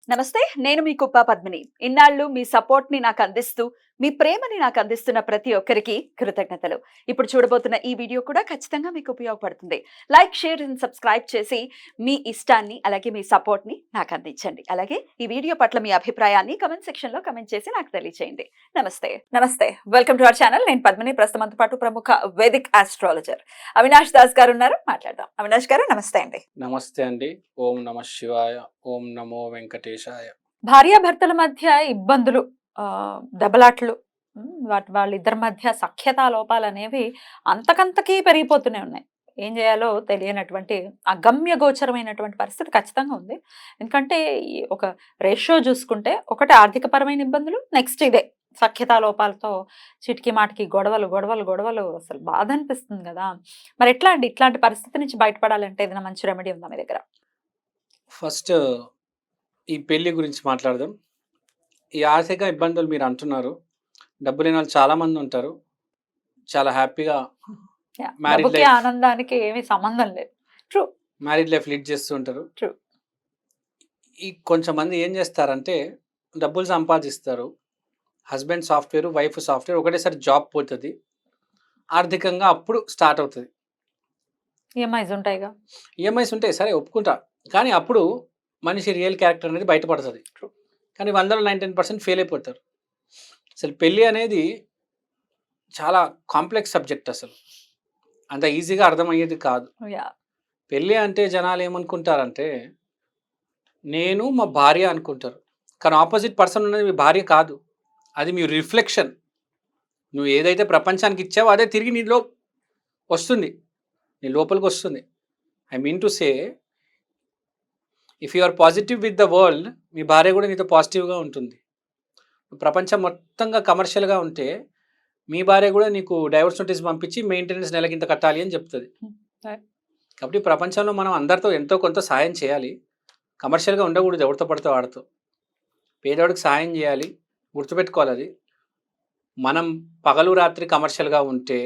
నమస్తే. నేను మీ కుప్ప పద్మిని. ఇన్నాళ్ళు మీ సపోర్ట్‌ని నాకందిస్తూ, మీ ప్రేమని నాకందిస్తున్న ప్రతి ఒక్కరికి కృతజ్ఞతలు. ఇప్పుడు చూడబోతున్న ఈ వీడియో కూడా ఖచ్చితంగా మీకు ఉపయోగపడుతుంది. లైక్, షేర్ అండ్ సబ్స్క్రైబ్ చేసి మీ ఇష్టాన్ని అలాగే మీ సపోర్ట్‌ని నాకందించండి. అలాగే ఈ వీడియో పట్ల మీ అభిప్రాయాన్ని కామెంట్ సెక్షన్‌లో కామెంట్ చేసి నాకు తెలియజేయండి. నమస్తే. నమస్తే. Welcome to our channel. నేను పద్మిని. ప్రస్తుతం మనతో పాటు ప్రముఖ వేదిక్ ఆస్ట్రాలజర్ అవినాష్ దాస్ గారు ఉన్నారు. మాట్లాడదాం. అవినాష్ గారు నమస్తే అండి. నమస్తే అండి. ఓం నమ శివాయ. ఓం నమో వెంకటేశాయ. భార్యాభర్తల మధ్య ఇబ్బందులు, దెబ్బలాట్లు, వాళ్ళిద్దరి మధ్య సఖ్యతా లోపాలనేవి అంతకంతకీ పెరిగిపోతూనే ఉన్నాయి. ఏం చేయాలో తెలియనటువంటి అగమ్య గోచరమైనటువంటి పరిస్థితి ఖచ్చితంగా ఉంది. ఎందుకంటే ఈ ఒక రేషియో చూసుకుంటే ఒకటి ఆర్థికపరమైన ఇబ్బందులు, నెక్స్ట్ ఇదే సఖ్యతా లోపాలతో చిటికి మాటికి గొడవలు గొడవలు గొడవలు అసలు బాధ అనిపిస్తుంది కదా. మరి ఎట్లా అండి ఇట్లాంటి పరిస్థితి నుంచి బయటపడాలంటే ఏదైనా మంచి రెమెడీ ఉందా మీ దగ్గర? ఫస్ట్ ఈ పెళ్లి గురించి మాట్లాడదాం. ఈ ఆర్థిక ఇబ్బందులు మీరు అంటున్నారు. డబ్బు లేని వాళ్ళు చాలా మంది ఉంటారు. చాలా హ్యాపీగా మ్యారీడ్ డబ్బుకి లైఫ్ ఆనందానికి ఏమీ సంబంధం లేదు. ట్రూ. మ్యారీడ్ లైఫ్ లీడ్ చేస్తూ ఉంటారు. True. ఈ కొంచెంమంది ఏం చేస్తారంటే డబ్బులు సంపాదిస్తారు. హస్బెండ్ సాఫ్ట్‌వేర్, వైఫ్ సాఫ్ట్‌వేర్ ఒకటేసారి జాబ్ పోతది. ఆర్థికంగా అప్పుడు స్టార్ట్ అవుతది. ఈఎంఐస్ ఉంటాయిగా. ఈఎంఐస్ ఉంటాయి సరే ఒప్పుకుంటా. కానీ అప్పుడు మనిషి రియల్ క్యారెక్టర్ అనేది బయటపడతది. True. కానీ 100లో 99% ఫెయిల్ అయిపోతారు. అసలు పెళ్లి అనేది చాలా కాంప్లెక్స్ సబ్జెక్ట్ అసలు. అంత ఈజీగా అర్థమయ్యేది కాదు. యాహ్! పెళ్లి అంటే జనాలు ఏమనుకుంటారంటే, నేను మా భార్య అనుకుంటారు. కానీ ఆపోజిట్ పర్సన్ ఉన్నది మీ భార్య కాదు. అది మీ రిఫ్లెక్షన్. నువ్వు ఏదైతే ప్రపంచానికి ఇచ్చావో అదే తిరిగి నీలో వస్తుంది. నీ లోపలికి వస్తుంది. I mean to say if you are positive with the world, మీ భార్య కూడా నీతో పాజిటివ్‌గా ఉంటుంది. ప్రపంచం మొత్తంగా కమర్షియల్‌గా ఉంటే, మీ భార్య కూడా నీకు డైవోర్స్ నోటీస్ పంపించి మెయింటెనెన్స్ నెలకింత కట్టాలి అని చెప్తది. Right. కాబట్టి ప్రపంచంలో మనం అందరితో ఎంతో కొంత సాయం చేయాలి. కమర్షియల్‌గా ఉండకూడదు ఎవరితో పడితే వాడితో. పేదవాడికి సాయం చేయాలి. గుర్తుపెట్టుకోవాలి అది. మనం పగలు రాత్రి కమర్షియల్‌గా ఉంటే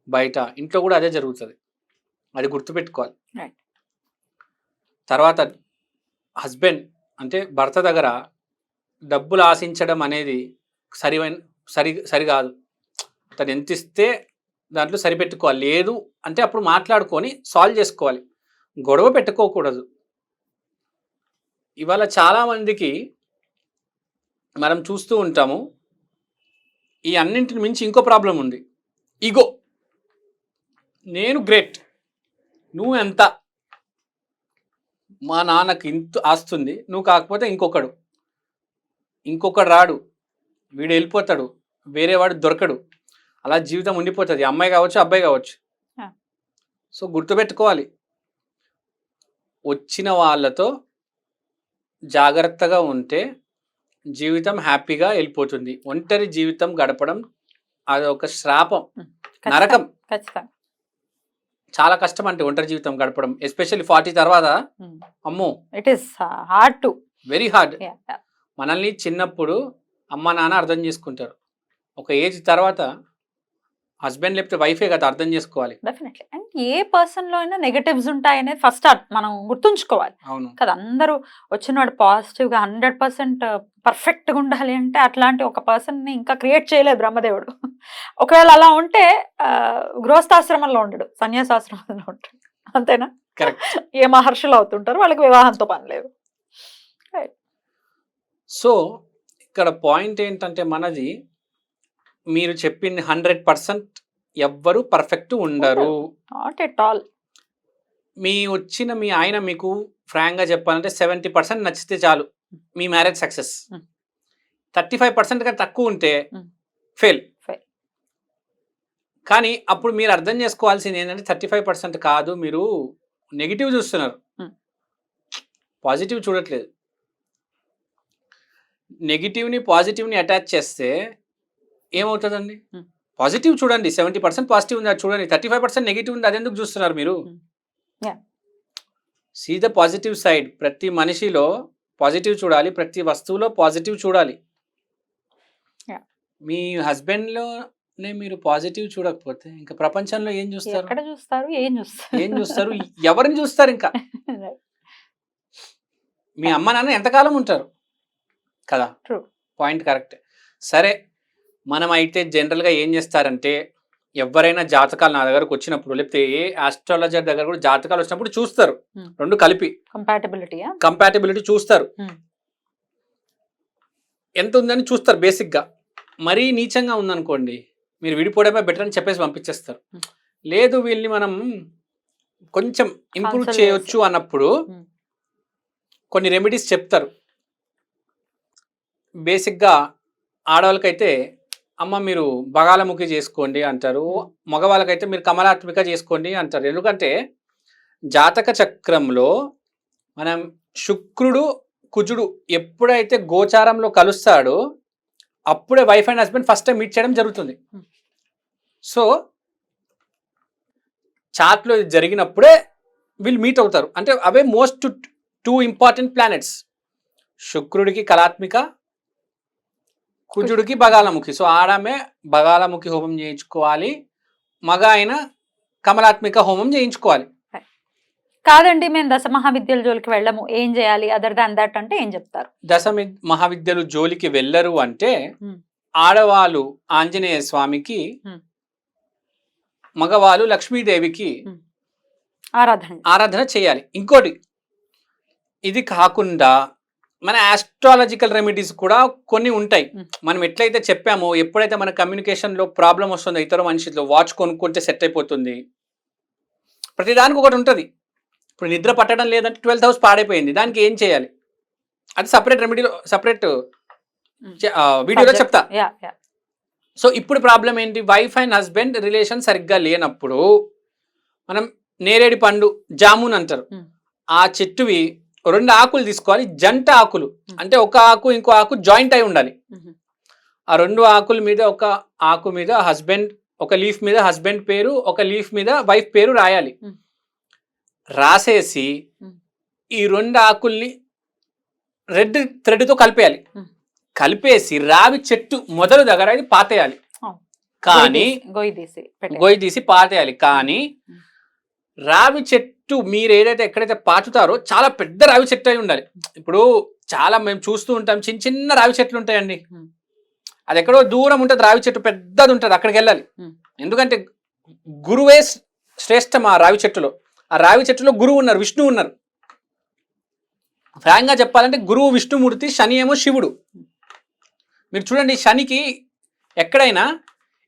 బయట ఇంట్లో కూడా అదే జరుగుతది. అది గుర్తుపెట్టుకోవాలి. Right. తర్వాత హస్బెండ్ అంటే భర్త దగ్గర డబ్బులు ఆశించడం అనేది సరికాదు. తను ఎంత ఇస్తే దాంట్లో సరిపెట్టుకోవాలి. లేదు అంటే అప్పుడు మాట్లాడుకొని సాల్వ్ చేసుకోవాలి. గొడవ పెట్టుకోకూడదు. ఇవాళ చాలామందికి మనం చూస్తూ ఉంటాము. ఈ అన్నింటిని మించి ఇంకో ప్రాబ్లం ఉంది. ఈగో. నేను గ్రేట్, నువ్వు ఎంత, మా నాన్నకి ఇంత ఆస్తుంది, నువ్వు కాకపోతే ఇంకొకడు రాడు, వీడు వెళ్ళిపోతాడు, వేరే వాడు దొరకడు, అలా జీవితం ఉండిపోతుంది. అమ్మాయి కావచ్చు, అబ్బాయి కావచ్చు. సో గుర్తుపెట్టుకోవాలి, వచ్చిన వాళ్ళతో జాగ్రత్తగా ఉంటే జీవితం హ్యాపీగా వెళ్ళిపోతుంది. ఒంటరి జీవితం గడపడం అదొక శ్రాపం, నరకం. ఖచ్చితంగా. చాలా కష్టం అంటే ఒంటరి జీవితం గడపడం, ఎస్పెషల్లీ 40 తర్వాత. అమ్మో, it is hard to. Very hard. మనల్ని చిన్నప్పుడు అమ్మ నాన్న అర్థం చేసుకుంటారు. ఒక ఏజ్ తర్వాత హస్బెండ్ లేకపోతే వైఫే కదా అర్థం చేసుకోవాలి. డెఫినెట్లీ. అండ్ ఏ పర్సన్‌లో అయినా నెగెటివ్స్ ఉంటాయనేది ఫస్ట్ మనం గుర్తుంచుకోవాలి. అవును. కదా, అందరూ వచ్చినవాడు పాజిటివ్‌గా 100% పర్ఫెక్ట్‌గా ఉండాలి అంటే అట్లాంటి ఒక పర్సన్‌ని ఇంకా క్రియేట్ చేయలేదు బ్రహ్మదేవుడు. ఒకవేళ అలా ఉంటే గృహస్థాశ్రమంలో ఉండడు, సన్యాసాశ్రమంలో ఉంటాడు. అంతేనా? కరెక్ట్. ఏ మహర్షులు అవుతుంటారు, వాళ్ళకి వివాహంతో పని లేదు. సో ఇక్కడ పాయింట్ ఏంటంటే మనది, మీరు చెప్పింది 100% ఎవ్వరు పర్ఫెక్ట్ ఉండరు. Not at all. మీ ఆయన మీకు ఫ్రాంక్గా చెప్పాలంటే 70% నచ్చితే చాలు మీ మ్యారేజ్ సక్సెస్. 35% కంటే తక్కువ ఉంటే ఫెయిల్. కానీ అప్పుడు మీరు అర్థం చేసుకోవాల్సింది ఏంటంటే 35% కాదు, మీరు నెగిటివ్ చూస్తున్నారు, పాజిటివ్ చూడట్లేదు. నెగిటివ్ని పాజిటివ్ని అటాచ్ చేస్తే ఏమవుతుందండి? పాజిటివ్ చూడండి, 70% పాజిటివ్ ఉంది అది చూడండి, 35% నెగిటివ్ ఉంది అది ఎందుకు చూస్తున్నారు మీరు? See the positive side. ప్రతి మనిషిలో పాజిటివ్ చూడాలి, ప్రతి వస్తువులో పాజిటివ్ చూడాలి. మీ హస్బెండ్లోనే మీరు పాజిటివ్ చూడకపోతే ఇంకా ప్రపంచంలో ఏం చూస్తారు? ఎక్కడ చూస్తారు, ఏం చూస్తారు? ఎవరిని చూస్తారు ఇంకా? మీ అమ్మ నాన్న ఎంతకాలం ఉంటారు కదా. True. Point correct. సరే, మనం అయితే జనరల్గా ఏం చేస్తారంటే, ఎవరైనా జాతకాలు నా దగ్గరకు వచ్చినప్పుడు, లేకపోతే ఏ ఆస్ట్రాలజర్ దగ్గర కూడా జాతకాలు వచ్చినప్పుడు చూస్తారు, రెండు కలిపి కంపాటబిలిటీ చూస్తారు, ఎంత ఉందని చూస్తారు బేసిక్గా. మరీ నీచంగా ఉందనుకోండి, మీరు విడిపోవడమే బెటర్ అని చెప్పేసి పంపించేస్తారు. లేదు, వీళ్ళని మనం కొంచెం ఇంప్రూవ్ చేయొచ్చు అన్నప్పుడు కొన్ని రెమెడీస్ చెప్తారు. బేసిక్గా ఆడవాళ్ళకైతే అమ్మ మీరు బగాలముఖి చేసుకోండి అంటారు, మగవాళ్ళకైతే మీరు కమలాత్మిక చేసుకోండి అంటారు. ఎందుకంటే జాతక చక్రంలో మనం శుక్రుడు కుజుడు ఎప్పుడైతే గోచారంలో కలుస్తాడో అప్పుడే wife and husband first time meet చేయడం జరుగుతుంది. సో చార్ట్లో జరిగినప్పుడే వీళ్ళు మీట్ అవుతారు. అంటే అవే మోస్ట్ 2 ఇంపార్టెంట్ ప్లానెట్స్, శుక్రుడికి కళాత్మిక, కుజుడికి బగాలముఖి. సో ఆడమే బగాలముఖి హోమం చేయించుకోవాలి, మగ అయిన కమలాత్మిక హోమం చేయించుకోవాలి. కాదండి, మేము దశ మహావిద్యల జోలికి వెళ్ళము, ఏం చేయాలి అదర్ దాన్ దట్ అంటే ఏం చెప్తారు? దశ మహావిద్యలు జోలికి వెళ్ళరు అంటే ఆడవాళ్ళు ఆంజనేయ స్వామికి, మగవాళ్ళు లక్ష్మీదేవికి ఆరాధన చేయాలి. ఇంకోటి, ఇది కాకుండా మన ఆస్ట్రాలజికల్ రెమెడీస్ కూడా కొన్ని ఉంటాయి. మనం ఎట్లయితే చెప్పామో, ఎప్పుడైతే మన కమ్యూనికేషన్లో ప్రాబ్లం వస్తుందో ఇతర మనిషితో, వాచ్ కొనుక్కుంటే సెట్ అయిపోతుంది, ప్రతిదానికి ఒకటి ఉంటుంది. ఇప్పుడు నిద్ర పట్టడం లేదంటే 12th హౌస్ పాడైపోయింది, దానికి ఏం చేయాలి అది సపరేట్ రెమెడీలో సపరేట్ వీడియోలో చెప్తా. సో ఇప్పుడు ప్రాబ్లం ఏంటి, వైఫ్ అండ్ హస్బెండ్ రిలేషన్ సరిగ్గా లేనప్పుడు మనం నేరేడి పండు జామున్ అంటారు, ఆ చెట్టువి 2 ఆకులు తీసుకోవాలి, జంట ఆకులు, అంటే ఒక ఆకు ఇంకో ఆకు జాయింట్ అయి ఉండాలి. ఆ 2 ఆకుల మీద, ఒక ఆకు మీద హస్బెండ్, ఒక లీఫ్ మీద హస్బెండ్ పేరు, ఒక లీఫ్ మీద వైఫ్ పేరు రాయాలి. రాసేసి ఈ 2 ఆకుల్ని రెడ్ థ్రెడ్తో కలిపేయాలి. కలిపేసి రావి చెట్టు మొదలు దగ్గర ఇది పాతేయాలి. కానీ గొయ్యి తీసి పాతేయాలి. కానీ రావి చెట్టు మీరు ఏదైతే ఎక్కడైతే పాతుతారో చాలా పెద్ద రావి చెట్టు అయి ఉండాలి. ఇప్పుడు చాలా మేము చూస్తూ ఉంటాం, చిన్న చిన్న రావి చెట్లు ఉంటాయండి, అది ఎక్కడో దూరం ఉంటుంది రావి చెట్టు, పెద్దది ఉంటుంది, అక్కడికి వెళ్ళాలి. ఎందుకంటే గురువే శ్రేష్టం ఆ రావి చెట్టులో. ఆ రావి చెట్టులో గురువు ఉన్నారు, విష్ణువు ఉన్నారు. ఫ్రాంక్గా చెప్పాలంటే గురువు విష్ణుమూర్తి, శని ఏమో శివుడు. మీరు చూడండి, శనికి ఎక్కడైనా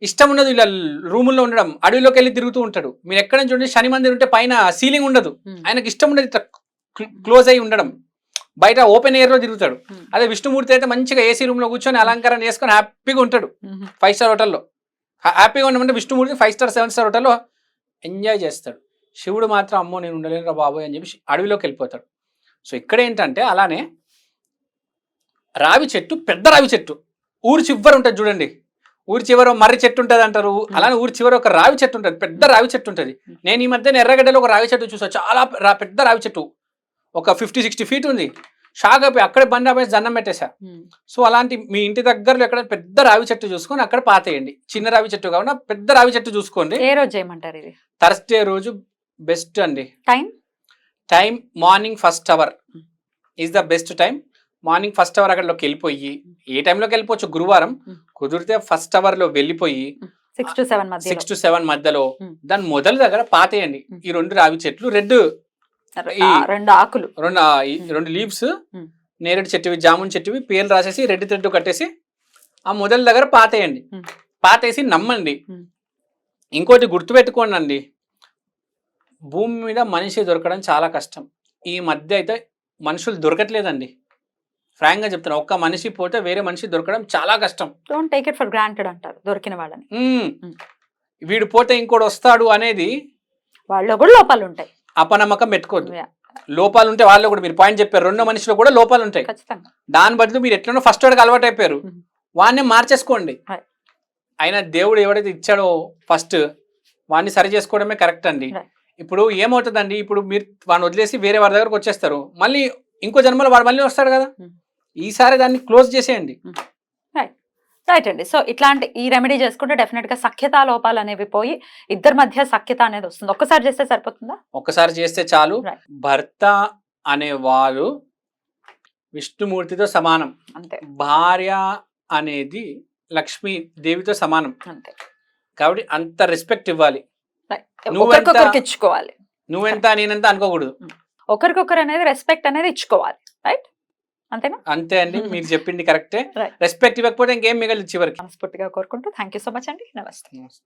ఇష్టం ఉండదు ఇలా రూముల్లో ఉండడం, అడవిలోకి వెళ్ళి తిరుగుతూ ఉంటాడు. మీరు ఎక్కడైనా చూడండి, శని మందిర్ ఉంటే పైన సీలింగ్ ఉండదు, ఆయనకి ఇష్టం ఉండదు ఇట్లా క్లోజ్ అయి ఉండడం, బయట ఓపెన్ ఎయిర్లో తిరుగుతాడు. అదే విష్ణుమూర్తి అయితే మంచిగా ఏసీ రూమ్లో కూర్చొని అలంకరణ చేసుకొని హ్యాపీగా ఉంటాడు 5 స్టార్ హోటల్లో. హ్యాపీగా ఉండమంటే విష్ణుమూర్తి 5 స్టార్ 7 స్టార్ హోటల్లో ఎంజాయ్ చేస్తాడు. శివుడు మాత్రం అమ్మో నేను ఉండలేను రా బాబోయ్ అని చెప్పి అడవిలోకి వెళ్ళిపోతాడు. సో ఇక్కడ ఏంటంటే అలానే రావి చెట్టు, పెద్ద రావి చెట్టు, ఊరి చివరి ఉంటుంది చూడండి, ఊరి చివర మర్రి చెట్టు ఉంటుంది అంటారు, అలానే ఊరి చివర ఒక రావి చెట్టు ఉంటుంది, పెద్ద రావి చెట్టు ఉంటుంది. నేను ఈ మధ్యన ఎర్రగడ్డలో ఒక రావి చెట్టు చూసాను, చాలా పెద్ద రావి చెట్టు, ఒక 50-60 ఫీట్ ఉంది. షాక్ అయిపోయి అక్కడే బండి ఆపేసి దండం పెట్టేశా. సో అలాంటి మీ ఇంటి దగ్గరలో ఎక్కడ పెద్ద రావి చెట్టు చూసుకొని అక్కడ పాతేయండి. చిన్న రావి చెట్టు కాకుండా పెద్ద రావి చెట్టు చూసుకోండి. ఏ రోజు చేయమంటారు ఇది? థర్స్డే రోజు బెస్ట్ అండి. Time morning 1st hour is the best time. Morning 1st hour అక్కడలోకి వెళ్ళిపోయి, ఏ టైంలోకి వెళ్ళిపోవచ్చు, గురువారం కుదిరితే 1st hour లో వెళ్ళిపోయి 6 to 7 మధ్యలో దాని మొదల దగ్గర పాతేయండి ఈ 2 రావి చెట్లు. రెడ్ 2 ఆకులు, 2 లీవ్స్, నేరేడు చెట్టువి, జామున్ చెట్టువి పేర్లు రాసేసి రెడ్ థ్రెడ్ కట్టేసి ఆ మొదల దగ్గర పాతేయండి. పాతేసి నమ్మండి. ఇంకోటి గుర్తుపెట్టుకోండి అండి, భూమి మీద మనిషి దొరకడం చాలా కష్టం. ఈ మధ్య అయితే మనుషులు దొరకట్లేదండి, ఫ్రాంక్గా చెప్తున్నా. ఒక్క మనిషి పోతే వేరే మనిషి దొరకడం చాలా కష్టం. Don't take it for granted అంటారు దొరికిన వాళ్ళని. వీడు పోతే ఇంకోటి వస్తాడు అనేది వాళ్ళలో కూడా లోపాలు ఉంటాయి, అపనమ్మకం పెట్టుకోవద్దు. లోపాలు ఉంటే వాళ్ళు కూడా, మీరు పాయింట్ చెప్పారు, 2 మనిషిలో కూడా లోపాలు ఉంటాయి. దాని బదులు మీరు ఎట్లనో ఫస్ట్ వాడికి అలవాటు అయిపోయారు, వాడిని మార్చేసుకోండి. అయినా దేవుడు ఎవడైతే ఇచ్చాడో ఫస్ట్ వాడిని సరి చేసుకోవడమే కరెక్ట్ అండి. ఇప్పుడు ఏమవుతుందండి, ఇప్పుడు మీరు వాడిని వదిలేసి వేరే వాడి దగ్గరకు వచ్చేస్తారు, మళ్ళీ ఇంకో జన్మలో వాడు మళ్ళీ వస్తాడు కదా, ఈసారి దాన్ని క్లోజ్ చేసేయండి. రైట్ అండి. సో ఇట్లాంటి ఈ రెమెడీ చేసుకుంటే డెఫినెట్ గా సఖ్యతా లోపాలు అనేవి పోయి ఇద్దరి మధ్య సఖ్యత అనేది వస్తుంది. ఒక్కసారి చేస్తే సరిపోతుందా? ఒక్కసారి చేస్తే చాలు. భర్త అనేవారు విష్ణుమూర్తితో సమానం. అంతే భార్య అనేది లక్ష్మీ దేవితో సమానం. అంతే. కాబట్టి అంత రెస్పెక్ట్ ఇవ్వాలి. నువ్వెంత ఒకరికొకరికి ఇచ్చుకోవాలి. నువ్వెంత నేనంత అనుకోకూడదు. ఒకరికొకరు అనేది రెస్పెక్ట్ అనేది ఇచ్చుకోవాలి. రైట్, అంతేనా? అంతే అండి, మీరు చెప్పింది కరెక్టే. Right. రెస్పెక్ట్ ఇవ్వకపోతే ఇంకేం మిగలదు చివరికి. మనస్ఫూర్తిగా కోరుకుంటూ థ్యాంక్ యూ సో మచ్ అండి. నమస్తే. నమస్తే.